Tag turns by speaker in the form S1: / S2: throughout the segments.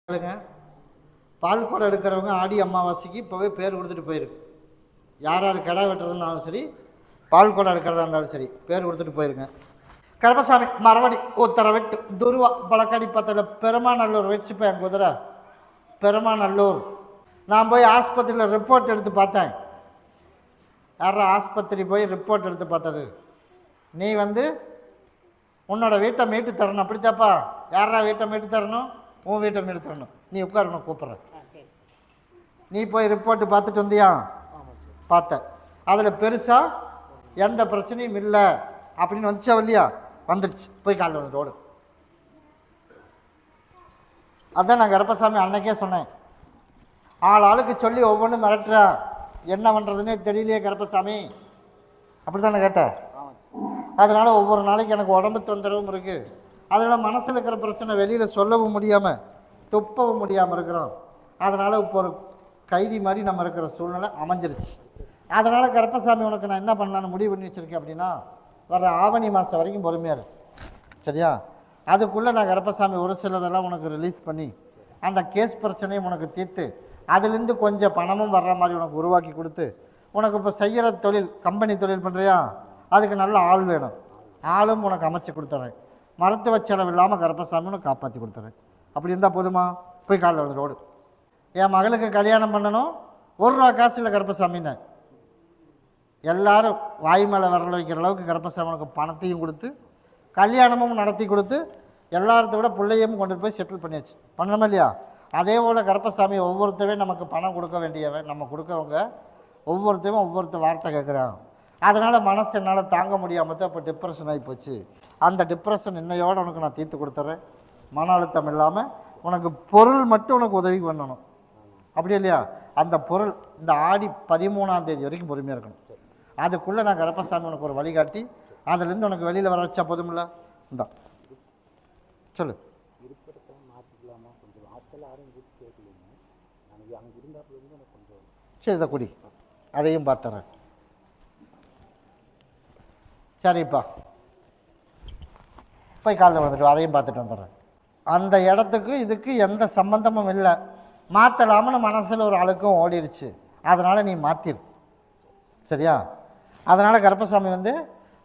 S1: பால் குடம் எடுக்கிறவங்க ஆடி அமாவாசைக்கு இப்போவே பேர் கொடுத்துட்டு போயிருக்கு. யார் யார் கடை வெட்டுறதுனாலும் சரி, பால் குடம் எடுக்கிறதா இருந்தாலும் சரி, பேர் கொடுத்துட்டு போயிருங்க. கருப்பசாமி மரவடி உத்தரவிட்டு துருவா பழக்கடிப்பத்தில் பெருமாநல்லூர் வச்சுப்பேன் என் குதிரை. பெருமாநல்லூர் நான் போய் ஆஸ்பத்திரியில் ரிப்போர்ட் எடுத்து பார்த்தேன். யாரா ஆஸ்பத்திரி போய் ரிப்போர்ட் எடுத்து பார்த்தது? நீ உன்னோட வீட்டை மீட்டு தரணும். அப்படித்தாப்பா? யாரா வீட்டை மீட்டு தரணும்? உன் வீட்டை மீட்டு தரணும். நீ உட்காரணும், கூப்பிட்றேன். நீ போய் ரிப்போர்ட்டு பார்த்துட்டு வந்தியா? பார்த்த. அதில் பெருசாக எந்த பிரச்சனையும் இல்லை அப்படின்னு வந்துச்சா இல்லையா? வந்துருச்சு. போய் காலையில் வந்து ரோடு. அதான் நான் கருப்பசாமி அன்னைக்கே சொன்னேன். ஆளுக்கு சொல்லி ஒவ்வொன்றும் மிரட்டுறா, என்ன பண்ணுறதுன்னே தெரியலையே கருப்பசாமி, அப்படி தானே கேட்டேன். அதனால் ஒவ்வொரு நாளைக்கு எனக்கு உடம்பு தொந்தரவும் இருக்குது. அதனால் மனசில் இருக்கிற பிரச்சனை வெளியில் சொல்லவும் முடியாமல் துப்பவும் முடியாமல் இருக்கிறோம். அதனால் இப்போ ஒரு கைதி மாதிரி நம்ம இருக்கிற சூழ்நிலை அமைஞ்சிருச்சு. அதனால் கருப்பசாமி உனக்கு நான் என்ன பண்ணலான்னு முடிவு பண்ணி வச்சுருக்கேன் அப்படின்னா, வர ஆவணி மாதம் வரைக்கும் பொறுமையாக இருக்கு, சரியா? அதுக்குள்ளே நான் கருப்பசாமி ஒரு சிலதெல்லாம் உனக்கு ரிலீஸ் பண்ணி அந்த கேஸ் பிரச்சனையும் உனக்கு தீர்த்து அதுலேருந்து கொஞ்சம் பணமும் வர்ற மாதிரி உனக்கு உருவாக்கி கொடுத்து, உனக்கு இப்போ செய்கிற தொழில் கம்பெனி தொழில் பண்ணுறியா, அதுக்கு நல்ல ஆள் வேணும். ஆளும் உனக்கு அமைச்சு கொடுத்துறேன். மருத்துவ செலவு இல்லாமல் கருப்பசாமி உனக்கு காப்பாற்றி கொடுத்துறேன். அப்படி இருந்தால் போதுமா? போய் காலையில் வந்து ரோடு. என் மகளுக்கு கல்யாணம் பண்ணணும், 1 ரூபா காசு இல்லை கருப்பசாமின்னு. எல்லாரும் வாய் மேலே விரல வைக்கிற அளவுக்கு கருப்பசாமி உனக்கு பணத்தையும் கொடுத்து கல்யாணமும் நடத்தி கொடுத்து எல்லாரத்தை விட பிள்ளையும் கொண்டு போய் செட்டில் பண்ணியாச்சு. பண்ணணுமா இல்லையா? அதே போல் கருப்பசாமி ஒவ்வொருத்தவே நமக்கு பணம் கொடுக்க வேண்டியவன். நம்ம கொடுக்கவங்க ஒவ்வொருத்தரும் ஒவ்வொருத்த வார்த்தை கேட்குறான். அதனால் மனசு என்னால் தாங்க முடியாமல் தான் இப்போ டிப்ரெஷன் ஆகி போச்சு. அந்த டிப்ரெஷன் இன்னையோடு உனக்கு நான் தீர்த்து கொடுத்துட்றேன். மன அழுத்தம் இல்லாமல் உனக்கு பொருள் மட்டும் உனக்கு உதவி பண்ணணும். அப்படி இல்லையா? அந்த பொருள் இந்த ஆடி 13ஆம் தேதி வரைக்கும் பொறுமையாக இருக்கணும். அதுக்குள்ளே நான் கருப்பசாமி உனக்கு ஒரு வழிகாட்டி அதுலேருந்து உனக்கு வெளியில் வர வச்சா போதுமில்ல? இந்த சொல்லு. சரி, இதை குடி, அதையும் பார்த்துறேன். சரிப்பா, போய் காலையில் வந்துட்டு அதையும் பார்த்துட்டு வந்துடுறேன். அந்த இடத்துக்கு இதுக்கு எந்த சம்பந்தமும் இல்லை. மாற்றலாம்னு மனசில் ஒரு அழுக்கம் ஓடிடுச்சு. அதனால் நீ மாற்றிடு, சரியா? அதனால் கருப்பசாமி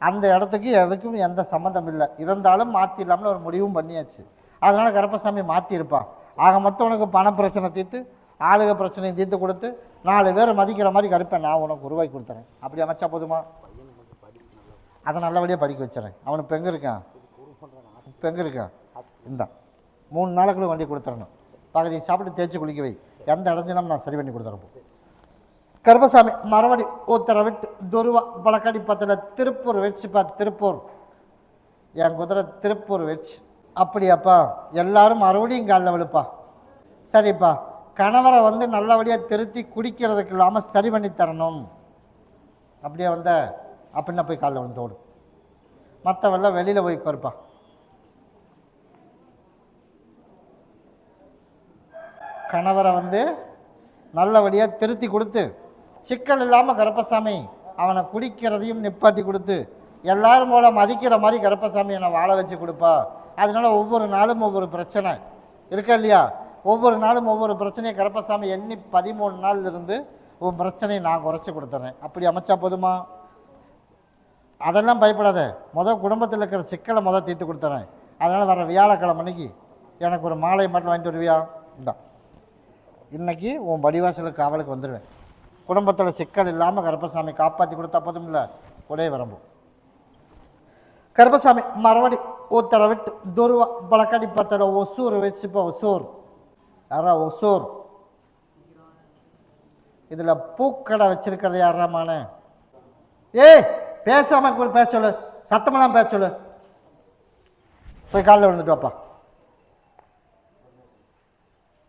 S1: அந்த இடத்துக்கு எதுக்கும் எந்த சம்மந்தம் இல்லை. இருந்தாலும் மாற்றிடலாம்னு ஒரு முடிவும் பண்ணியாச்சு. அதனால் கருப்பசாமி மாற்றிருப்பா. ஆக மொத்தம் உனக்கு பண பிரச்சனை தீர்த்து ஆளுக பிரச்சனையும் தீர்த்து கொடுத்து 4 பேரை மதிக்கிற மாதிரி கருப்பேன் நான் உனக்கு உருவாக்கி கொடுத்துறேன். அப்படி அமைச்சா போதுமா? அதை நல்லபடியாக படிக்க வச்சுறேன். அவனுக்கு இப்போ எங்கே இருக்கான்? இப்போ எங்கே இருக்கான்? இந்த 3 நாளுக்குள்ள வண்டி கொடுத்துடணும். பகுதியை சாப்பிட்டு தேய்ச்சி குளிக்க வை. எந்த இடஞ்சிலும் நான் சரி பண்ணி கொடுத்துறேன். கருப்பசாமி மரவடி உத்தரவிட்டு துருவா பழக்கடிப்பத்தில் திருப்பூர் வச்சுப்பா. திருப்பூர் என் குதிரை திருப்பூர் வச்சு. அப்படியாப்பா? எல்லாரும் மறுபடியும் காலில் விழுப்பா. சரிப்பா, கணவரை நல்லபடியாக திருத்தி குடிக்கிறதுக்கு இல்லாமல் சரி பண்ணி தரணும். அப்படியே அப்படின்னா போய் காலில் வந்து ஓடும். மற்றவெல்லாம் வெளியில் போய் உட்காருப்பா. கணவரை நல்லபடியாக திருத்தி கொடுத்து சிக்கல் இல்லாமல் கருப்பசாமி அவனை குடிக்கிறதையும் நிப்பாட்டி கொடுத்து எல்லாரும் போல மதிக்கிற மாதிரி கருப்பசாமி என்னை வாழ வச்சு கொடுப்பா. அதனால் ஒவ்வொரு நாளும் ஒவ்வொரு பிரச்சனை இருக்கா இல்லையா? ஒவ்வொரு நாளும் ஒவ்வொரு பிரச்சனையை கருப்பசாமி எண்ணி 13 நாள் இருந்து உன் பிரச்சனையை நான் குறைச்சி கொடுத்துறேன். அப்படி அமைச்சா போதுமா? அதெல்லாம் பயப்படாத. குடும்பத்தில் இருக்கிற சிக்கலை தீர்த்து கொடுத்துறேன். அதனால் வர வியாழக்கிழமை அன்னைக்கு எனக்கு ஒரு மாலை மட்டும் வாங்கிட்டு வருவியா? இந்தா, இன்றைக்கி உன் படிவாசலுக்கு காவலுக்கு வந்துடுவேன். குடும்பத்தில் சிக்கல் இல்லாமல் கருப்பசாமி காப்பாற்றி கொடுத்தா போதும் இல்லை? உடைய வரம்பு. கருப்பசாமி மறுபடி உத்தரவிட்டு துருவா பழக்கடிப்பத்தில் ஒசூர் வச்சுப்போ. ஒசூர் யாரா? ஒசூர். இதில் பூக்கடை வச்சிருக்கிறது யாராமான? ஏய், பேசாமல் பேச சொல்லு, சத்தமெல்லாம் பேச சொல்லு. போய் காலில் விழுந்துட்டு வாப்பா.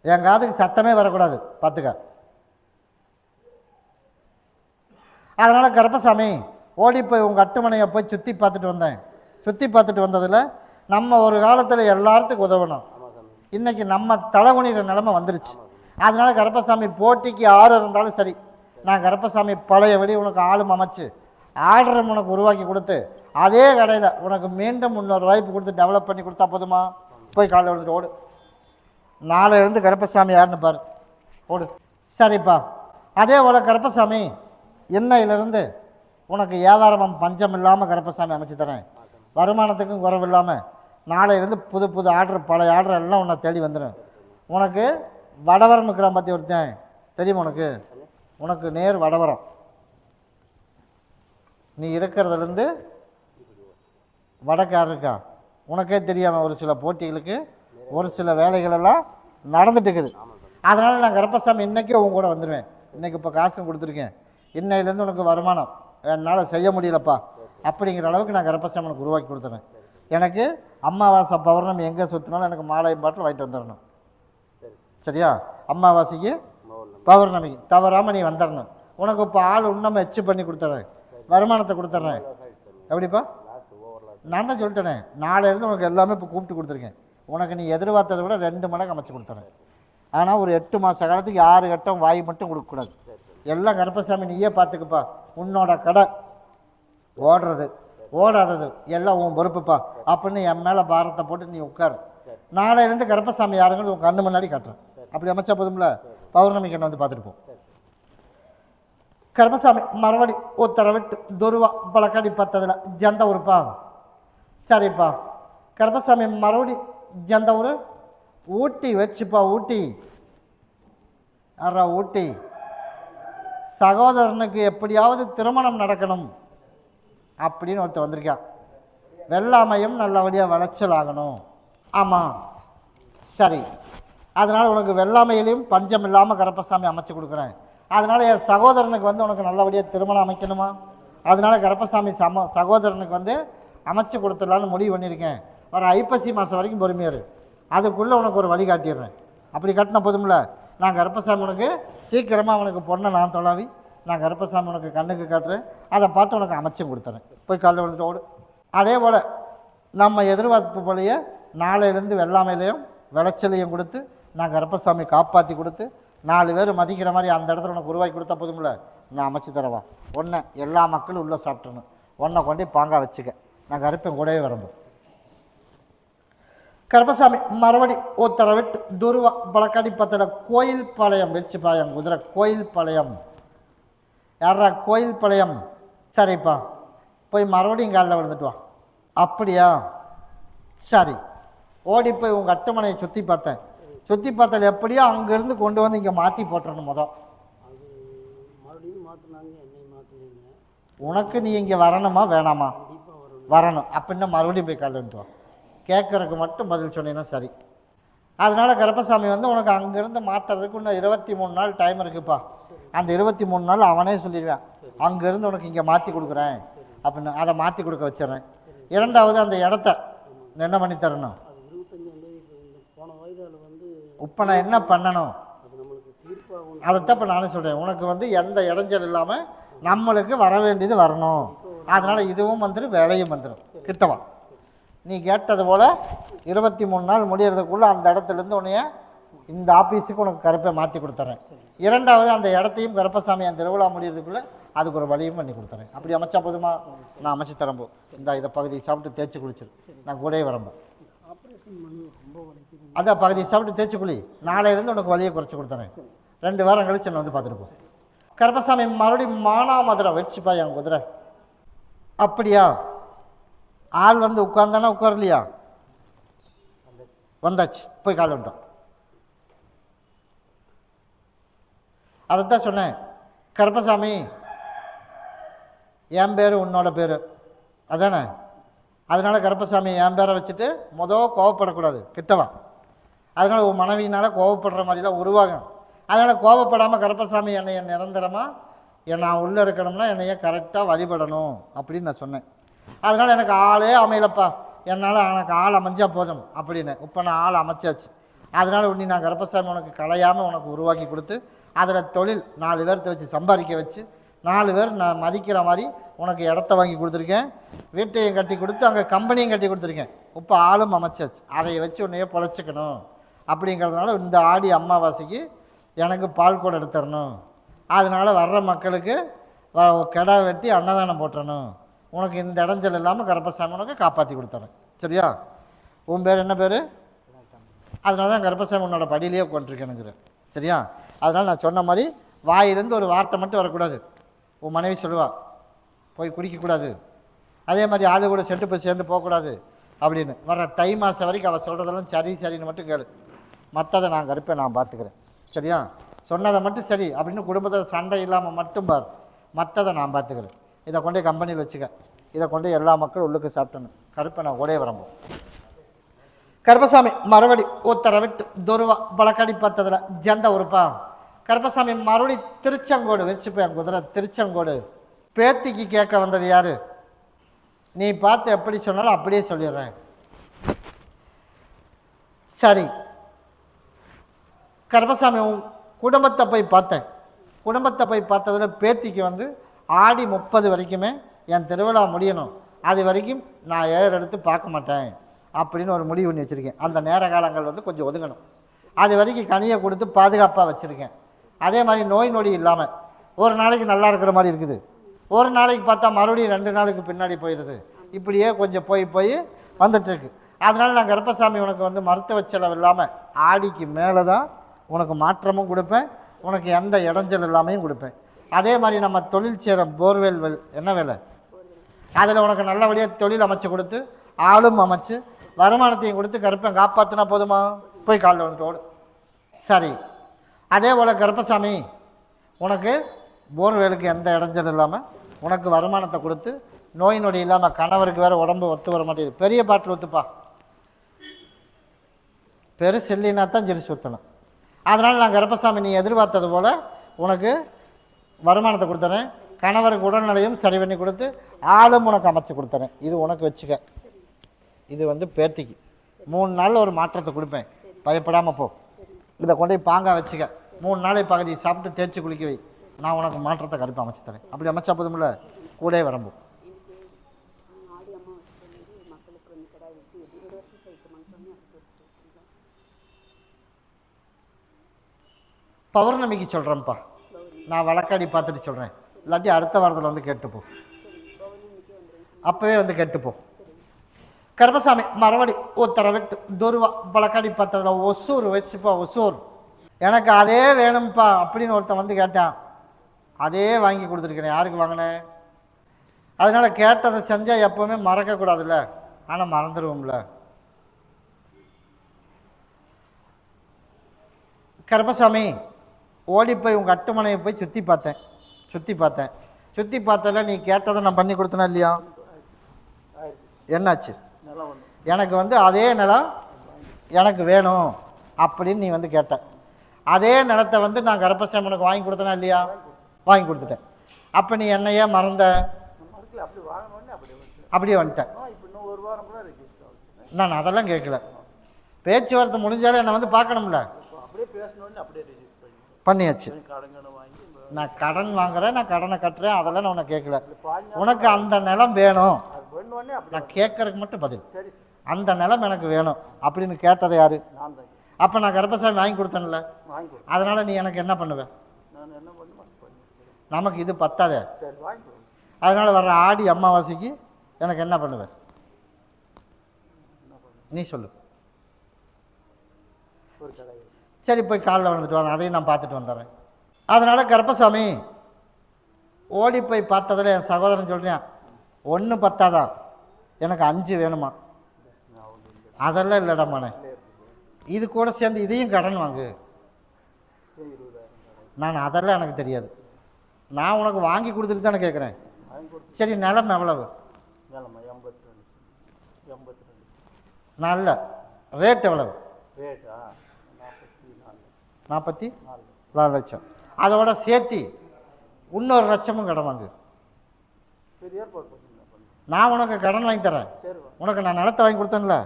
S1: என் காதுக்கு சத்தமே வரக்கூடாது, பார்த்துக்க. அதனால் கருப்பசாமி ஓடி போய் உங்கள் அட்டுமனையை போய் சுற்றி பார்த்துட்டு வந்தேன். சுற்றி பார்த்துட்டு வந்ததில் நம்ம ஒரு காலத்தில் எல்லாத்துக்கும் உதவணும். இன்றைக்கி நம்ம தலைகுனிகிற நிலைமை வந்துருச்சு. அதனால் கருப்பசாமி போட்டிக்கு 6 இருந்தாலும் சரி, நான் கருப்பசாமி பழைய வெடி உனக்கு ஆளும் அமைச்சு ஆர்டரை உனக்கு உருவாக்கி கொடுத்து அதே கடையில் உனக்கு மீண்டும் இன்னொரு வாய்ப்பு கொடுத்து டெவலப் பண்ணி கொடுத்தா போதுமா? போய் காலையில் வந்துட்டு ஓடு. நாளையிலேருந்து கருப்பசாமி யாருன்னு பாரு போடு. சரிப்பா. அதே போல் கருப்பசாமி இன்னையிலேருந்து உனக்கு ஏதாரமம் பஞ்சம் இல்லாமல் கருப்பசாமி அமைச்சு தரேன். வருமானத்துக்கும் குறைவு இல்லாமல் நாளையிலேருந்து புது புது ஆர்டர் பழைய ஆர்டர் எல்லாம் உன்னை தேடி வந்துடும். உனக்கு வடவரம் இருக்கிறான் பற்றி ஒருத்தன் தெரியுமா உனக்கு? உனக்கு நேர் வடவரம். நீ இருக்கிறதுலேருந்து வடக்கு யார் இருக்கா உனக்கே தெரியாமல் ஒரு சில போட்டிகளுக்கு ஒரு சில வேலைகளெல்லாம் நடந்துட்டு இருக்குது. அதனால் நான் கருப்பசாமி இன்றைக்கே உங்க கூட வந்துடுவேன். இன்றைக்கி இப்போ காசும் கொடுத்துருக்கேன். இன்னையிலேருந்து உனக்கு வருமானம் என்னால் செய்ய முடியலப்பா அப்படிங்கிற அளவுக்கு நான் கருப்பசாமி உனக்கு உருவாக்கி கொடுத்துறேன். எனக்கு அமாவாசை பௌர்ணமி எங்கே சுற்றினாலும் எனக்கு மாலையும் பாட்டில் வாங்கிட்டு வந்துடணும். சரியா? அமாவாசைக்கு பௌர்ணமிக்கு தவறாமல் நீ வந்துடணும். உனக்கு இப்போ ஆள் இன்னமும் எச்சு பண்ணி கொடுத்துட்றேன். வருமானத்தை கொடுத்துட்றேன். எப்படிப்பா? நான் தான் சொல்லிட்டேனே, நாளையிலேருந்து உனக்கு எல்லாமே இப்போ கூப்பிட்டு கொடுத்துருக்கேன். உனக்கு நீ எதிர்பார்த்ததை விட 2 மடங்கு அமைச்சு கொடுத்துறேன். ஆனால் ஒரு 8 மாத காலத்துக்கு 6 கட்டம் வாய் மட்டும் கொடுக்கக்கூடாது. எல்லாம் கருப்பசாமி நீயே பார்த்துக்குப்பா. உன்னோட கடை ஓடுறது ஓடாதது எல்லாம் உன் பொறுப்புப்பா அப்படின்னு என் மேலே பாரத்தை போட்டு நீ உட்காரு. நாளையிலேருந்து கருப்பசாமி யாருங்கிறது உன் கண்ணு முன்னாடி காட்டுறேன். அப்படி அமைச்சா போதும்ல? பௌர்ணமி கண்ணை வந்து பார்த்துட்டு போ. கருப்பசாமி மறுபடி உத்தரவிட்டு துருவா பழக்கடி பத்ததில் ஜந்த ஊருப்பா. சரிப்பா. கருப்பசாமி மறுபடி ஜந்த ஊர் ஊட்டி வச்சுப்பா. ஊட்டி அறா ஊட்டி சகோதரனுக்கு எப்படியாவது திருமணம் நடக்கணும் அப்படின்னு ஒருத்தர் வந்திருக்கான். வெள்ளாமையும் நல்லபடியாக விளைச்சல் ஆகணும். ஆமாம், சரி. அதனால் உனக்கு வெள்ளாமையிலையும் பஞ்சம் இல்லாமல் கருப்பசாமி அமைச்சு கொடுக்குறேன். அதனால் என் சகோதரனுக்கு வந்து உனக்கு நல்லபடியாக திருமணம் அமைக்கணுமா? அதனால் கருப்பசாமி சகோதரனுக்கு வந்து அமைச்சு கொடுத்துடலான்னு முடிவு பண்ணியிருக்கேன். ஒரு ஐப்பசி மாதம் வரைக்கும் பொறுமையாரு. அதுக்குள்ளே உனக்கு ஒரு வழி காட்டிடுறேன். அப்படி கட்டின போதும்ல? நான் கருப்பசாமி உனக்கு சீக்கிரமாக உனக்கு பொண்ணை நான் தொலாவி நான் கருப்பசாமி உனக்கு கண்ணுக்கு காட்டுறேன். அதை பார்த்து உனக்கு அமைச்சும் கொடுத்துறேன். போய் காலையில் விழுந்துட்டு ஓடு. அதே போல் நம்ம எதிர்பார்ப்பு போலையே நாளையிலேருந்து வெள்ளாமையிலையும் விளைச்சலையும் கொடுத்து நான் கருப்பசாமி காப்பாற்றி கொடுத்து 4 பேர் மதிக்கிற மாதிரி அந்த இடத்துல உனக்கு உருவாக்கி கொடுத்தா போதும்ல? நான் அமைச்சு தரவா? ஒன்றை எல்லா மக்களும் உள்ளே சாப்பிட்றணும். ஒன்றை கொண்டு பாங்கா வச்சுக்க. நான் கருப்பன் கூடவே வரம்பு. கருப்பசாமி மறுபடி உத்தரவிட்டு துருவா பழக்காடி பத்தல கோயில் பாளையம் வெச்சிப்பாயம் குதிரை கோயில் பாளையம். யாரா கோயில் பாளையம்? சரிப்பா. போய் மறுபடியும் காலில் விழுந்துட்டு வா. அப்படியா? சரி. ஓடி போய் உங்கள் அட்டுமனையை சுற்றி பார்த்தேன். சுற்றி பார்த்தல் எப்படியோ அங்கேருந்து கொண்டு வந்து இங்கே மாற்றி போட்டுறணும். உனக்கு நீ இங்கே வரணுமா வேணாமா? வரணும். அப்படின்னா மறுபடியும் போய் காலில் விழுந்துட்டு வா. கேட்குறதுக்கு மட்டும் பதில் சொன்னீங்கன்னா சரி. அதனால் கருப்பசாமி வந்து உனக்கு அங்கேருந்து மாற்றுறதுக்கு இன்னும் 23 நாள் டைம் இருக்குப்பா. அந்த 23 நாள் அவனே சொல்லிடுவேன். அங்கேருந்து உனக்கு இங்கே மாற்றி கொடுக்குறேன் அப்படின்னு அதை மாற்றி கொடுக்க வச்சிடறேன். 2வது அந்த இடத்த என்ன பண்ணி தரணும்? இப்போ நான் என்ன பண்ணணும் அதைத்தான் இப்போ நானும் சொல்கிறேன். உனக்கு வந்து எந்த இடைஞ்சல் இல்லாமல் நம்மளுக்கு வர வேண்டியது வரணும். அதனால் இதுவும் வந்துடும், வேலையும் வந்துடும். கிட்டவா. நீ கேட்டது போல் 23 நாள் முடியறதுக்குள்ளே அந்த இடத்துலேருந்து உன்னைய இந்த ஆஃபீஸுக்கு உனக்கு கருப்பை மாற்றி கொடுத்துறேன். 2வது அந்த இடத்தையும் கருப்பசாமி அந்த திருவிழா முடியறதுக்குள்ளே அதுக்கு ஒரு வழியும் பண்ணி கொடுத்துறேன். அப்படி அமைச்சா போதுமா? நான் அமைச்சு தரம்போ. இதை பகுதியை சாப்பிட்டு தேய்ச்சி குளிச்சிரு. நான் கூடவே வரம்போ. அதான் பகுதியை சாப்பிட்டு தேய்ச்சி குளி. நாளையிலேருந்து உனக்கு வழியை குறைச்சி கொடுத்துறேன். 2 வாரம் கழிச்சு என்னை வந்து பார்த்துட்டு போ. கருப்பசாமி மறுபடியும் மானாமதுரை வச்சுப்பா என் குதிரை. அப்படியா? ஆள் வந்து உட்கார்ந்தானா உட்காரலையா? வந்தாச்சு. போய் கால் வந்துட்டோம். அதைத்தான் சொன்னேன். கருப்பசாமி என் பேர் உன்னோட பேர் அதானே? அதனால் கருப்பசாமி என் பேரை வச்சுட்டு கோவப்படக்கூடாது. கிட்டவா. அதனால் உன் மனைவியினால் கோவப்படுற மாதிரிலாம் உருவாகும். அதனால் கோவப்படாமல் கருப்பசாமி என்னைய நிரந்தரமாக நான் உள்ளே இருக்கணும்னா என்னைய கரெக்டாக வழிபடணும் அப்படின்னு நான் சொன்னேன். அதனால் எனக்கு ஆளே அமையலப்பா. என்னால் எனக்கு ஆள் அமைஞ்சால் போதும் அப்படின்னு. இப்போ நான் ஆள் அமைச்சாச்சு. அதனால் உன்னி நான் கருப்பசாமி உனக்கு கலையாமல் உனக்கு உருவாக்கி கொடுத்து அதில் தொழில் 4 பேர்த்த வச்சு சம்பாதிக்க வச்சு 4 பேர் நான் மதிக்கிற மாதிரி உனக்கு இடத்த வாங்கி கொடுத்துருக்கேன். வீட்டையும் கட்டி கொடுத்து அங்கே கம்பெனியும் கட்டி கொடுத்துருக்கேன். இப்போ ஆளும் அமைச்சாச்சு. அதை வச்சு உன்னையே பொழைச்சிக்கணும் அப்படிங்கிறதுனால இந்த ஆடி அமாவாசைக்கு எனக்கு பால் கூட எடுத்துடணும். அதனால் வர்ற மக்களுக்கு கிடா வெட்டி அன்னதானம் போட்டுறணும். உனக்கு இந்த இடைஞ்சல் இல்லாமல் கருப்பசாமி உனக்கு காப்பாற்றி கொடுத்துறேன். சரியா? உன் பேர் என்ன பேர்? அதனால தான் கர்ப்பசாமி உன்னோட படியிலேயே உட்காந்துருக்கேனுங்கிறேன். சரியா? அதனால் நான் சொன்ன மாதிரி வாயிலேருந்து ஒரு வார்த்தை மட்டும் வரக்கூடாது. உன் மனைவி சொல்லுவா போய் குடிக்கக்கூடாது, அதே மாதிரி ஆளு கூட செட்டு போய் சேர்ந்து போகக்கூடாது அப்படின்னு. வர தை மாதம் வரைக்கும் அவள் சொல்கிறதெல்லாம் சரி சரின்னு மட்டும் கேளு. மற்றதை நான் கருப்பை நான் பார்த்துக்கிறேன். சரியா? சொன்னதை மட்டும் சரி அப்படின்னு குடும்பத்தில் சண்டை இல்லாமல் மட்டும் பார், மற்றதை நான் பார்த்துக்கிறேன். இதை கொண்டு கம்பெனியில் வச்சுக்க, இதை கொண்டு எல்லா மக்களும் உள்ளுக்கு சாப்பிட்டணும். கருப்பை நான் ஓடே வரம்போ. கருப்பசாமி மறுபடி உத்தரவிட்டு துருவா பழக்கடி பார்த்ததில் ஜந்த உறுப்பா. கருப்பசாமி மறுபடி திருச்செங்கோடு வச்சுப்பேன். குதிரை திருச்செங்கோடு பேத்திக்கு கேட்க வந்தது யாரு? நீ பார்த்து எப்படி சொன்னாலும் அப்படியே சொல்லிடுறேன். சரி, கருப்பசாமி குடும்பத்தை போய் பார்த்தேன். குடும்பத்தை போய் பார்த்ததில் பேத்திக்கு வந்து ஆடி 30 வரைக்குமே என் திருவிழா முடியணும், அது வரைக்கும் நான் ஏர் எடுத்து பார்க்க மாட்டேன் அப்படின்னு ஒரு முடிவு பண்ணி வச்சுருக்கேன். அந்த நேர காலங்கள் வந்து கொஞ்சம் ஒதுங்கணும். அது வரைக்கும் கனியை கொடுத்து பாதுகாப்பாக வச்சுருக்கேன். அதே மாதிரி நோய் நொடி இல்லாமல் ஒரு நாளைக்கு நல்லா இருக்கிற மாதிரி இருக்குது, ஒரு நாளைக்கு பார்த்தா மறுபடியும் 2 நாளுக்கு பின்னாடி போயிடுது. இப்படியே கொஞ்சம் போய் போய் வந்துட்டுருக்கு. அதனால் நான் கருப்பசாமி உனக்கு வந்து மருத்துவ செலவு இல்லாமல் ஆடிக்கு மேலே தான் உனக்கு மாற்றமும் கொடுப்பேன், உனக்கு எந்த இடைஞ்சல் இல்லாமையும் கொடுப்பேன். அதே மாதிரி நம்ம தொழில் செய்கிற போர்வெல் என்ன வேலை, அதில் உனக்கு நல்லபடியாக தொழில் அமைச்சு கொடுத்து ஆளும் அமைச்சு வருமானத்தையும் கொடுத்து கருப்பை காப்பாற்றினா போதுமா? போய் காலில் வந்துட்டு ஓடு. சரி, அதே போல் கருப்பசாமி உனக்கு போர்வேலுக்கு எந்த இடைஞ்சல் இல்லாமல் உனக்கு வருமானத்தை கொடுத்து நோய் நொடி இல்லாமல், கணவருக்கு வேறு உடம்பு ஒத்து வர மாட்டேங்குது, பெரிய பாட்டில் ஒத்துப்பா, பெருசு இல்லைன்னா தான் ஜெரிச்சு ஊற்றணும். அதனால் நான் கருப்பசாமி நீ எதிர்பார்த்தது போல் உனக்கு வருமானத்தை கொடுத்துறேன், கணவருக்கு உடல்நிலையும் சரி பண்ணி கொடுத்து ஆளும் உனக்கு அமைச்சு கொடுத்துறேன். இது உனக்கு வச்சுக்க. இது வந்து பேத்திக்கு 3 நாளில் ஒரு மாற்றத்தை கொடுப்பேன், பயப்படாமல் போ. இதை கொண்டு போய் பாங்காக வச்சுக்க, 3 நாளை பகுதி சாப்பிட்டு தேய்ச்சி குளிக்க வை, நான் உனக்கு மாற்றத்தை கருப்பை அமைச்சு தரேன். அப்படி அமைச்சா போதுமில்ல, கூட வரம்போ. பௌர்ணமிக்கு சொல்கிறேன்ப்பா, நான் வழக்காடி பார்த்துட்டு சொல்கிறேன், இல்லாட்டி அடுத்த வாரத்தில் வந்து கேட்டுப்போ, அப்போவே வந்து கேட்டுப்போ. கருப்பசாமி மறுபடி உத்தரவிட்டு துருவா வழக்காடி பார்த்ததில் ஒசூர் வச்சுப்பா. ஒசூர் எனக்கு அதே வேணும்ப்பா அப்படின்னு ஒருத்தன் வந்து கேட்டான், அதே வாங்கி கொடுத்துருக்கிறேன். யாருக்கு வாங்கினேன்? அதனால் கேட்டதை செஞ்சால் எப்போவுமே மறக்கக்கூடாதுல்ல, ஆனால் மறந்துடுவோம்ல. கருப்பசாமி ஓடி போய் உங்கள் அட்டுமனையை போய் சுற்றி பார்த்ததில் நீ கேட்டதை நான் பண்ணி கொடுத்தனா இல்லையா? என்னாச்சு? எனக்கு வந்து அதே நிலம் எனக்கு வேணும் அப்படின்னு நீ வந்து கேட்ட. அதே நிலத்தை வந்து நான் கருப்பசாமி உனக்கு வாங்கி கொடுத்தனா இல்லையா? வாங்கி கொடுத்துட்டேன். அப்போ நீ என்னையே மறந்த? அப்படியே வந்துட்டேன். நான் அதெல்லாம் கேட்கல, பேச்சுவார்த்தை முடிஞ்சாலும் என்னை வந்து பார்க்கணும்ல. பண்ணியாச்சு. நான் கடன் வாங்குறேன், நான் கடனை கட்டுறேன், அதெல்லாம் நான் உன்னை கேட்கல. உனக்கு அந்த நிலம் வேணும், நான் கேட்கறதுக்கு மட்டும் பதில், அந்த நிலம் எனக்கு வேணும் அப்படின்னு கேட்டதை யாரு? அப்போ நான் கருப்பசாமி வாங்கி கொடுத்தேன்ல, அதனால் நீ எனக்கு என்ன பண்ணுவேன்? நமக்கு இது பத்தாதே, அதனால் வர்ற ஆடி அமாவாசைக்கு எனக்கு என்ன பண்ணுவேன் நீ சொல்லு. சரி, போய் காலில் வந்துட்டு வாங்க, அதையும் நான் பார்த்துட்டு வந்துடுறேன். அதனால் கருப்பசாமி ஓடி போய் பார்த்ததில் என் சகோதரன் சொல்கிறேன், 1 பத்தாதான், எனக்கு 5 வேணுமா? அதெல்லாம் இல்லைடாமாண்ணே, இது கூட சேர்ந்து இதையும் கடன் வாங்கு. நான் அதெல்லாம் எனக்கு தெரியாது, நான் உனக்கு வாங்கி கொடுத்துட்டு தானே கேட்குறேன். சரி, நிலம் எவ்வளவு? நல்ல ரேட் எவ்வளவு? 44 லட்சம். அதோட சேர்த்தி இன்னொரு லட்சமும் கடன் வாங்கு. நான் உனக்கு கடன் வாங்கி தரேன், உனக்கு நான் நிலத்தை வாங்கி கொடுத்தேன்ல,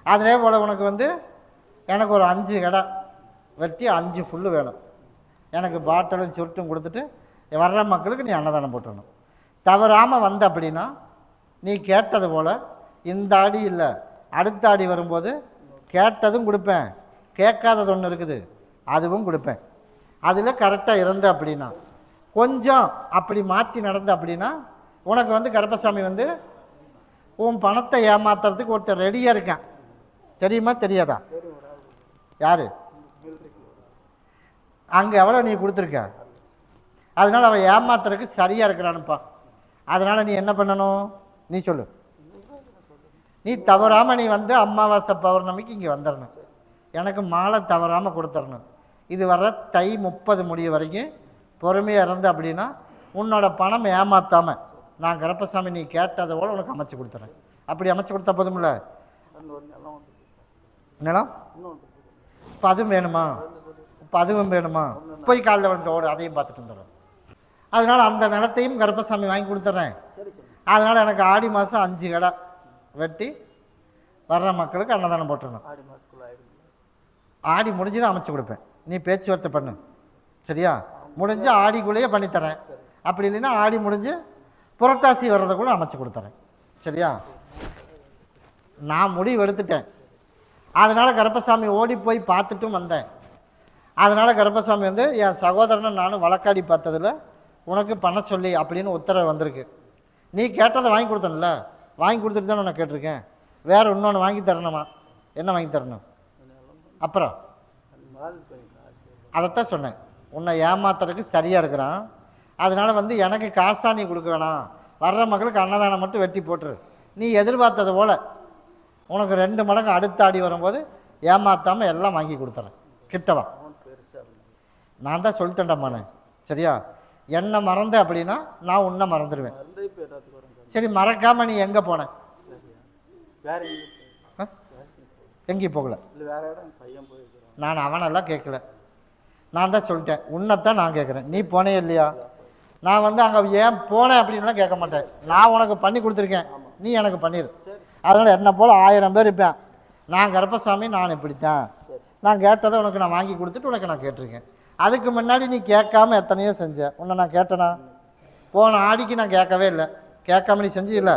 S1: அதே போல் உனக்கு வந்து எனக்கு ஒரு 5 கடை வெட்டி 5 ஃபுல்லு வேணும். எனக்கு பாட்டிலும் சுருட்டும் கொடுத்துட்டு வர்ற மக்களுக்கு நீ அன்னதானம் போட்டுடணும். தவறாமல் வந்த அப்படின்னா நீ கேட்டது போல் இந்த ஆடி இல்லை, அடுத்த ஆடி வரும்போது கேட்டதும் கொடுப்பேன், கேட்காதது ஒன்று இருக்குது அதுவும் கொடுப்பேன். அதில் கரெக்டாக இருந்த அப்படின்னா, கொஞ்சம் அப்படி மாற்றி நடந்த அப்படின்னா உனக்கு வந்து கருப்பசாமி வந்து உன் பணத்தை ஏமாத்துறதுக்கு ஒருத்தர் ரெடியாக இருக்கான். தெரியுமா தெரியாதா? யார்? அங்கே எவ்வளோ நீ கொடுத்துருக்க? அதனால் அவன் ஏமாத்துறதுக்கு சரியாக இருக்கிறானுப்பா. அதனால் நீ என்ன பண்ணணும்? நீ சொல்லு. நீ தவறாமல் நீ வந்து அமாவாசை பௌர்ணமிக்கு இங்கே வந்துடணும். எனக்கு மாலை தவறாமல் கொடுத்துடணும். இது வர தை 30 முடிய வரைக்கும் பொறுமையாக இருந்து அப்படின்னா உன்னோட பணம் ஏமாற்றாமல் நான் கருப்பசாமி நீ கேட்டதை போல் உனக்கு அமைச்சு கொடுத்துறேன். அப்படி அமைச்சு கொடுத்தா போதும்ல? நிலம் இப்போ அதுவும் வேணுமா? இப்போ அதுவும் வேணுமா? போய் காலையில் வந்து ஓடு, அதையும் பார்த்துட்டு வந்துடுறேன். அதனால் அந்த நிலத்தையும் கருப்பசாமி வாங்கி கொடுத்துட்றேன். அதனால் எனக்கு ஆடி மாதம் 5 கடை வெட்டி வர்ற மக்களுக்கு அன்னதானம் போட்டுடணும். ஆடி முடிஞ்சு தான் அமைச்சு கொடுப்பேன். நீ பேச்சுவார்த்தை பண்ணு, சரியா? முடிஞ்சு ஆடிக்குள்ளேயே பண்ணித்தரேன். அப்படி இல்லைன்னா ஆடி முடிஞ்சு புரட்டாசி வர்றதுக்குள்ளே அமைச்சு கொடுத்துறேன், சரியா? நான் முடிவு எடுத்துட்டேன். அதனால் கருப்பசாமி ஓடி போய் பார்த்துட்டும் வந்தேன். அதனால் கருப்பசாமி வந்து என் சகோதரனை நானும் வழக்காடி பார்த்ததில் உனக்கு பண்ண சொல்லி அப்படின்னு உத்தரவு வந்திருக்கு. நீ கேட்டதை வாங்கி கொடுத்தனில்ல, வாங்கி கொடுத்துட்டு தானே உனக்கு கேட்டிருக்கேன். வேறு இன்னொன்று வாங்கி தரணுமா? என்ன வாங்கி தரணும்? அப்புறம் அதைத்தான் சொன்னேன். உன்னை ஏமாத்துறதுக்கு சரியாக இருக்கிறான். அதனால் வந்து எனக்கு காசாக நீ கொடுக்க வேணாம், வர்ற மக்களுக்கு அன்னதானம் மட்டும் வெட்டி போட்டுரு. நீ எதிர்பார்த்தது போல் உனக்கு 2 மடங்கு அடுத்த ஆடி வரும்போது ஏமாற்றாமல் எல்லாம் வாங்கி கொடுத்துறேன். கிட்டவா? நான் தான் சொல்லிட்டேன்டாம்மாண்ணே, சரியா? என்னை மறந்த அப்படின்னா நான் உன்னை மறந்துடுவேன். சரி, மறக்காமல் நீ எங்கே போன? எங்கேயும் போகல. நான் அவனெல்லாம் கேட்கல. நான் தான் சொல்லிட்டேன், உன்னைத்தான் நான் கேட்குறேன். நீ போனே இல்லையா? நான் வந்து அங்கே ஏன் போனேன் அப்படின்லாம் கேட்க மாட்டேன். நான் உனக்கு பண்ணி கொடுத்துருக்கேன், நீ எனக்கு பண்ணிடு. அதனால் என்னை போல் 1000 பேர் இருப்பேன். நான் கருப்பசாமி, நான் இப்படித்தான், நான் கேட்டதை உனக்கு நான் வாங்கி கொடுத்துட்டு உனக்கு நான் கேட்டிருக்கேன். அதுக்கு முன்னாடி நீ கேட்காம எத்தனையோ செஞ்சேன். உன்னை நான் கேட்டேனா? போன ஆடிக்கு நான் கேட்கவே இல்லை. கேட்காம நீ செஞ்சில்ல?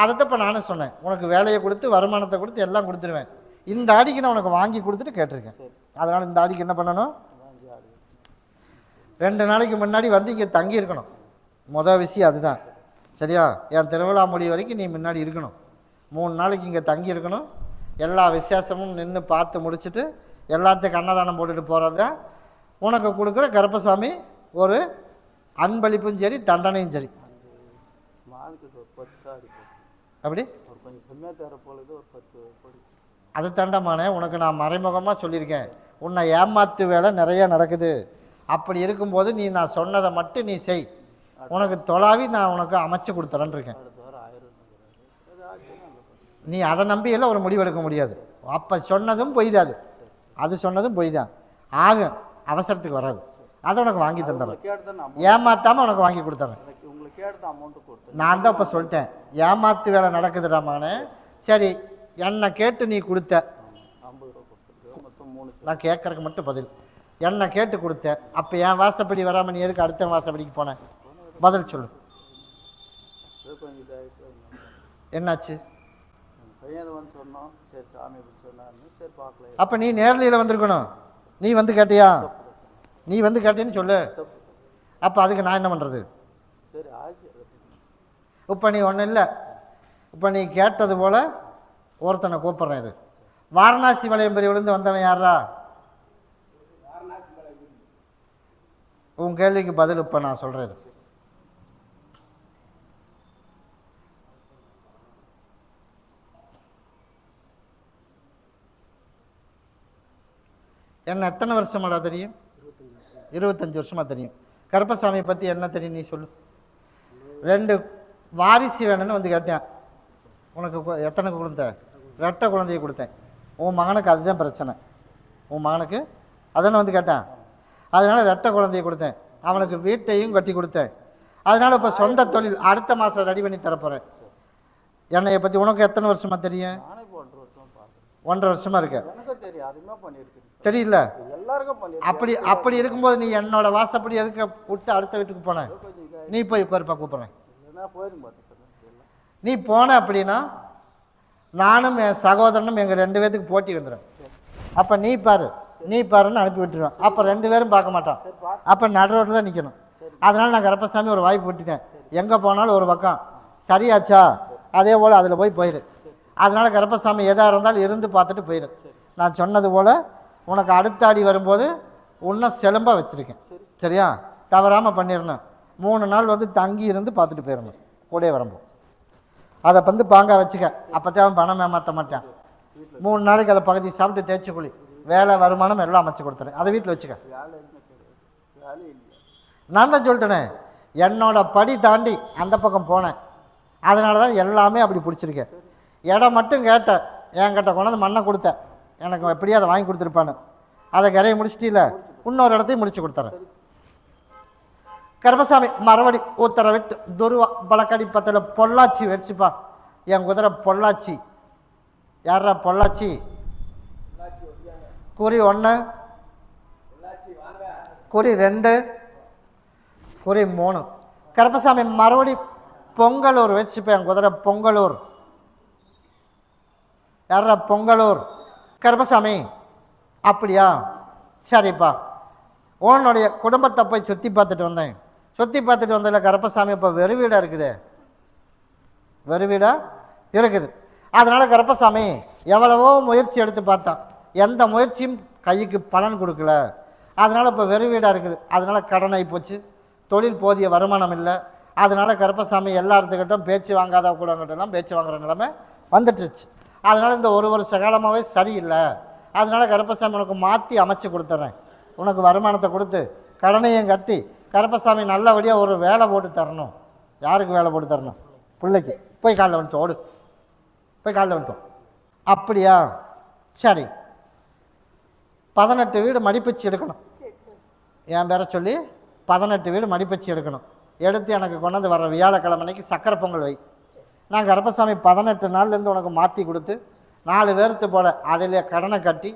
S1: அதைத்தான் இப்போ நானும் சொன்னேன், உனக்கு வேலையை கொடுத்து வருமானத்தை கொடுத்து எல்லாம் கொடுத்துருவேன். இந்த ஆடிக்கு நான் உனக்கு வாங்கி கொடுத்துட்டு கேட்டிருக்கேன். அதனால் இந்த ஆடிக்கு என்ன பண்ணணும்? 2 நாளைக்கு முன்னாடி வந்து இங்கே தங்கி இருக்கணும். மொதல் விஷயம் அதுதான், சரியா? என் திருவிழா முடிவு வரைக்கும் நீ முன்னாடி இருக்கணும். 3 நாளைக்கு இங்கே தங்கி இருக்கணும். எல்லா விசேஷமும் நின்று பார்த்து முடிச்சுட்டு எல்லாத்துக்கும் அன்னதானம் போட்டுட்டு போகிறது உனக்கு கொடுக்குற கருப்பசாமி ஒரு அன்பளிப்பும் சரி, தண்டனையும் சரி. அப்படி அது தண்டமானே உனக்கு நான் மறைமுகமாக சொல்லியிருக்கேன். உன்னை ஏமாத்து வேலை நிறைய நடக்குது. அப்படி இருக்கும்போது நீ நான் சொன்னதை மட்டும் நீ செய், உனக்கு தொலாவி நான் உனக்கு அமைச்சு கொடுத்துறேன்னு இருக்கேன். நீ அதை நம்பியெல்லாம் ஒரு முடிவு எடுக்க முடியாது. அப்போ சொன்னதும் பொய் தான், அது சொன்னதும் பொய் தான். ஆகும், அவசரத்துக்கு வராது. அதை உனக்கு வாங்கி தந்துடுறேன். ஏமாத்தாமல் உனக்கு வாங்கி கொடுத்துறேன். நான் தான் இப்போ சொல்லிட்டேன், ஏமாத்து வேலை நடக்குதுடாமானே. சரி, என்னை கேட்டு நீ கொடுத்த, நான் கேட்கறதுக்கு மட்டும் பதில். என்னை கேட்டு கொடுத்த, அப்போ என் வாசப்படி வராமல் நீ எதுக்கு அடுத்த வாசப்படிக்கு போனேன்? பதில் சொல்லு. என்னாச்சு? அப்போ நீ நேர்லையில் வந்திருக்கணும். நீ வந்து கேட்டியா? நீ வந்து கேட்டேன்னு சொல்லு. அப்போ அதுக்கு நான் என்ன பண்ணுறது? இப்போ நீ ஒன்றும் இல்லை, இப்போ நீ கேட்டது போல் ஒருத்தனை கூப்பிட்றேன். இது வாரணாசி வளையம் பிரிவிலிருந்து வந்தவன் யாரா? உன் கேள்விக்கு பதில் இப்போ நான் சொல்கிறேன். என்ன எத்தனை வருஷமாடா தெரியும்? 25 வருஷமாக தெரியும். கருப்பசாமியை பற்றி என்ன தெரியும் நீ சொல்லு. 2 வாரிசு வேணும்னு வந்து கேட்டேன். உனக்கு எத்தனை குழந்தை? 2 குழந்தைய கொடுத்தேன். உன் மகனுக்கு அதுதான் பிரச்சனை. உன் மகனுக்கு அதானே வந்து கேட்டேன். அதனால் 2 குழந்தைய கொடுத்தேன். அவனுக்கு வீட்டையும் கட்டி கொடுத்தேன். அதனால் இப்போ சொந்த தொழில் அடுத்த மாதம் ரெடி பண்ணி தரப்போகிறேன். என்னையை பற்றி உனக்கு எத்தனை வருஷமாக தெரியும்? 1.5 வருஷமாக இருக்க தெரியல. அப்படி இருக்கும்போது நீ என்னோட வாசப்படி எதுக்கு விட்டு அடுத்த வீட்டுக்கு போன? நீ போய் உட்காருப்பா, கூப்பிட்றேன். நீ போன அப்படின்னா நானும் என் சகோதரனும் எங்கள் 2 பேத்துக்கு போட்டி வந்துடும். அப்போ நீ பாருன்னு அனுப்பி விட்டுருவேன். அப்போ 2 பேரும் பார்க்க மாட்டான். அப்போ நடு ரோட்டில் தான் நிற்கணும். அதனால் நான் கருப்பசாமி ஒரு வாய்ப்பு விட்டுட்டேன். எங்கே போனாலும் ஒரு பக்கம் சரியாச்சா, அதே போல் அதில் போயிரு. அதனால் கருப்பசாமி எதாக இருந்தாலும் இருந்து பார்த்துட்டு போயிரு. நான் சொன்னது போல் உனக்கு அடுத்த அடி வரும்போது இன்னும் செலம்பாக வச்சுருக்கேன். சரியா? தவறாமல் பண்ணிடணும். 3 நாள் வந்து தங்கி இருந்து பார்த்துட்டு போயிடணும் கூடயே வரும்போது. அதை வந்து பாங்காக வச்சுக்க. அப்போத்தே அவன் பணம் ஏமாற்ற மாட்டான். 3 நாளைக்கு அதை பகுதி சாப்பிட்டு தேய்ச்சி குழி, வேலை வருமானம் எல்லாம் அமைச்சு கொடுத்துறேன். அதை வீட்டில் வச்சுக்க. நான் தான் சொல்லிட்டேனே, என்னோட படி தாண்டி அந்த பக்கம் போனேன். அதனால தான் எல்லாமே அப்படி பிடிச்சிருக்கேன். இடம் மட்டும் கேட்டேன், என்கிட்ட கொண்டாந்து மண்ணை கொடுத்தேன். எனக்கு எப்படியும் அதை வாங்கி கொடுத்துருப்பானு. அதை கரையை முடிச்சிட்டில்ல, இன்னொரு இடத்தையும் முடிச்சு கொடுத்துறேன். கருப்பசாமி மறுபடி உத்தரவிட்டு துருவா பழக்கடி பத்தில் பொள்ளாச்சி வச்சுப்பா. என் குதிரை பொள்ளாச்சி. யாரா பொள்ளாச்சி? குறி 1, குறி 2, குறி 3. கருப்பசாமி மறுபடி பொங்கலூர் வச்சுப்பேன். என் குதிரை பொங்கலூர். யாரா பொங்கலூர்? கருப்பசாமி. அப்படியா, சரிப்பா. உன்னுடைய குடும்பத்தை போய் சுற்றி பார்த்துட்டு வந்தேன். சுற்றி பார்த்துட்டு வந்ததில் கருப்பசாமி இப்போ வெறு வீடாக இருக்குது. வெறு வீடாக இருக்குது. அதனால் கருப்பசாமி எவ்வளவோ முயற்சி எடுத்து பார்த்தான், எந்த முயற்சியும் கைக்கு பலன் கொடுக்கல. அதனால் இப்போ வெறு வீடாக இருக்குது. அதனால் கடன் ஆகி போச்சு, தொழில் போதிய வருமானம் இல்லை. அதனால் கருப்பசாமி எல்லாத்துக்கிட்டும் பேச்சு வாங்காத கூடங்கிட்டலாம் பேச்சு வாங்குற நிலைமை வந்துட்டுருச்சு. அதனால் இந்த 1 வருஷ காலமாகவே சரியில்லை. அதனால் கருப்பசாமி உனக்கு மாற்றி அமைச்சு கொடுத்துட்றேன். உனக்கு வருமானத்தை கொடுத்து கடனையும் கட்டி கருப்பசாமி நல்லபடியாக ஒரு வேலை போட்டு தரணும். யாருக்கு வேலை போட்டு தரணும்? பிள்ளைக்கு. போய் காலைல வந்துட்டோம், ஓடு போய் காலைல வந்துட்டோம். அப்படியா, சரி. 18 வீடு மடிப்பச்சு எடுக்கணும். என் பேரை சொல்லி 18 வீடு மடிப்பச்சு எடுக்கணும். எடுத்து எனக்கு கொண்டாந்து வர வியாழக்கிழமைக்கு சக்கரை பொங்கல் வை. நான் கருப்பசாமி 18 நாள்லேருந்து உனக்கு மாற்றி கொடுத்து 4 பேர்த்து போல் அதிலே கடனை கட்டி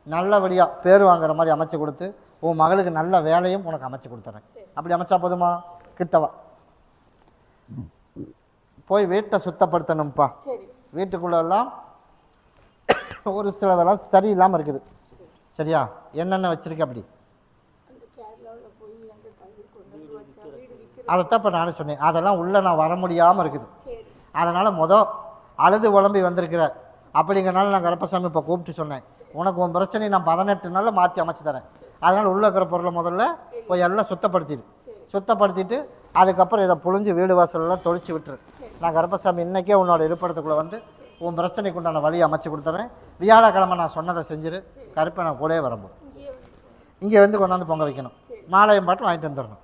S1: நல்லபடியாக பேர் வாங்குற மாதிரி அமைச்சு கொடுத்து உன் மகளுக்கு நல்ல வேலையும் உனக்கு அமைச்சு கொடுத்துறேன். அப்படி அமைச்சா போதுமா? கிட்டவா போய் வீட்டை சுத்தப்படுத்தணும்ப்பா. வீட்டுக்குள்ளெல்லாம் ஒரு சிலதெல்லாம் சரியில்லாமல் இருக்குது. சரியா? என்னென்ன வச்சுருக்க அப்படி அதைத்தான் இப்போ நானும் சொன்னேன். அதெல்லாம் உள்ளே நான் வர முடியாமல் இருக்குது. அதனால் அழுது உழம்பி வந்திருக்கிற அப்படிங்கிறனால நான் கருப்பசாமி இப்போ கூப்பிட்டு சொன்னேன், உனக்கு உன் பிரச்சனை நான் 18 நாளில் மாற்றி அமைச்சு தரேன். அதனால் உள்ளே இருக்கிற பொருளை முதல்ல போய் எல்லாம் சுத்தப்படுத்திட்டு அதுக்கப்புறம் இதை புழிஞ்சு வீடு வாசலெல்லாம் தொளிச்சு விட்டுரு. நான் கருப்பசாமி இன்றைக்கே உன்னோட இருப்பிடத்துக்குள்ளே வந்து உன் பிரச்சனைக்கு உண்டான வழியை அமைச்சு கொடுத்துறேன். வியாழக்கிழமை நான் சொன்னதை செஞ்சிரு. கருப்பை நான் கூடவே வரும்போது இங்கே வந்து கொண்டாந்து பொங்க வைக்கணும். மாலையும் பாட்டு வாங்கிட்டு வந்துடணும்.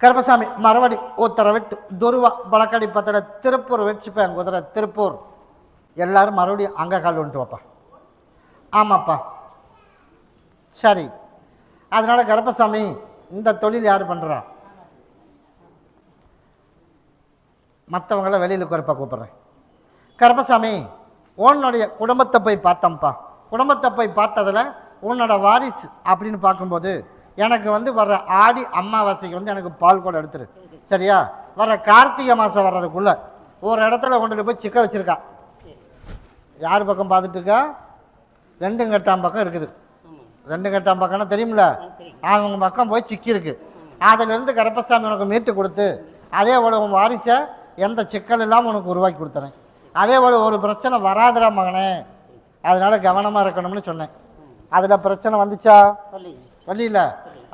S1: கருப்பசாமி மறுபடி உத்தரவிட்டு துருவா பழக்கடி பத்தில் திருப்பூர் வச்சுப்பேன். குதிரை திருப்பூர். எல்லாரும் மறுபடியும் அங்கே கால் வந்துட்டு வாப்பா. ஆமாப்பா, சரி. அதனால் கருப்பசாமி இந்த தொழில் யார் பண்ணுறா? மற்றவங்கள வெளியில் கருப்பா கூப்பிட்றேன். கருப்பசாமி உன்னுடைய குடும்பத்தை போய் பார்த்தோம்ப்பா. குடும்பத்தை போய் பார்த்ததில் உன்னோட வாரிசு அப்படின்னு பார்க்கும்போது எனக்கு வந்து வர்ற ஆடி அமாவாசைக்கு வந்து எனக்கு பால் கூட எடுத்துரு. சரியா? வர்ற கார்த்திகை மாதம் வர்றதுக்குள்ளே ஒரு இடத்துல கொண்டுட்டு போய் சிக்க வச்சுருக்கா. யார் பக்கம் பார்த்துட்டு இருக்கா? 2 கட்டாம் பக்கம் இருக்குது. 2 கட்டாம் பக்கம்னா தெரியுமில்ல, அவங்க பக்கம் போய் சிக்கியிருக்கு. அதிலிருந்து கருப்பசாமி உனக்கு மீட்டு கொடுத்து அதே போல் உன் வாரிசை எந்த சிக்கல் இல்லாமல் உனக்கு உருவாக்கி கொடுத்துறேன். அதே போல் ஒரு பிரச்சனை வராதுடா மகனே, அதனால் கவனமாக இருக்கணும்னு சொன்னேன். அதில் பிரச்சனை வந்துச்சா? வழியில்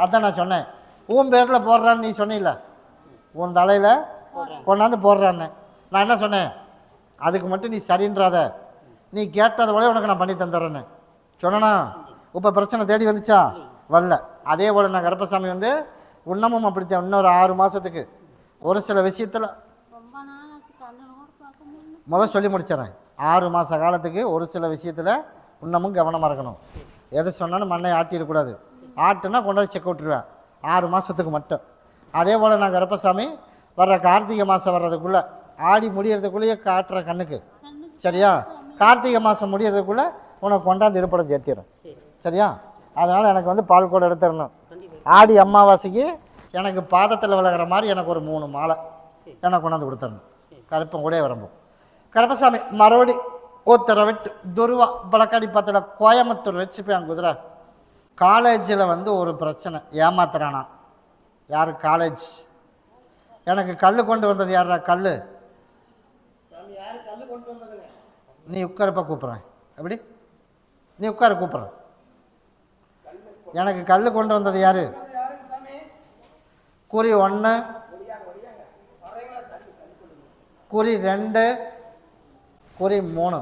S1: அதான் நான் சொன்னேன். உன் பேரில் போடுறான்னு நீ சொன்னில்ல, உன் தலையில் கொண்டாந்து போடுறான்னு. நான் என்ன சொன்னேன்? அதுக்கு மட்டும் நீ சரின்றாத, நீ கேட்டது போல உனக்கு நான் பண்ணி தந்துடுறேன்னு சொன்னேன்னா. இப்போ பிரச்சனை தேடி வந்துச்சா? வரல. அதே போல் நான் கருப்பசாமி வந்து இன்னமும் அப்படித்தான். இன்னொரு 6 மாதத்துக்கு ஒரு சில விஷயத்தில் சொல்லி முடிச்சிடறேன். 6 மாத காலத்துக்கு ஒரு சில விஷயத்தில் இன்னமும் கவனமாக இருக்கணும். எது சொன்னாலும் மண்ணை ஆட்டிடக்கூடாது. ஆட்டுனா கொண்டாந்து செக் விட்டுருவேன் 6 மாதத்துக்கு மட்டும். அதே போல் நான் கருப்பசாமி வர்ற கார்த்திகை மாதம் வர்றதுக்குள்ளே, ஆடி முடியறதுக்குள்ளேயே காட்டுற கண்ணுக்கு. சரியா? கார்த்திகை மாதம் முடியறதுக்குள்ளே உனக்கு கொண்டாந்து இருப்படம் சேர்த்திடும். சரியா? அதனால் எனக்கு வந்து பால் கூட எடுத்துடணும். ஆடி அமாவாசைக்கு எனக்கு பாதத்தில் விலகிற மாதிரி எனக்கு ஒரு 3 மாலை எனக்கு கொண்டாந்து கொடுத்துடணும். கருப்பம் கூட வரும்போது கருப்பசாமி மறுபடி உத்தரவிட்டு துருவா பழக்காடி பத்தில் கோயம்புத்தூர் வச்சுப்பேன். குதிரை காலேஜில் வந்து ஒரு பிரச்சனை, ஏமாத்துறானா. யார்? காலேஜ். எனக்கு கல் கொண்டு வந்தது யாரா? கல் நீ உட்காரப்ப கூப்பிட்றேன். எப்படி நீ உட்கார கூப்பிட்றேன். எனக்கு கல் கொண்டு வந்தது யார்? குறி 1, குறி 2, குறி 3.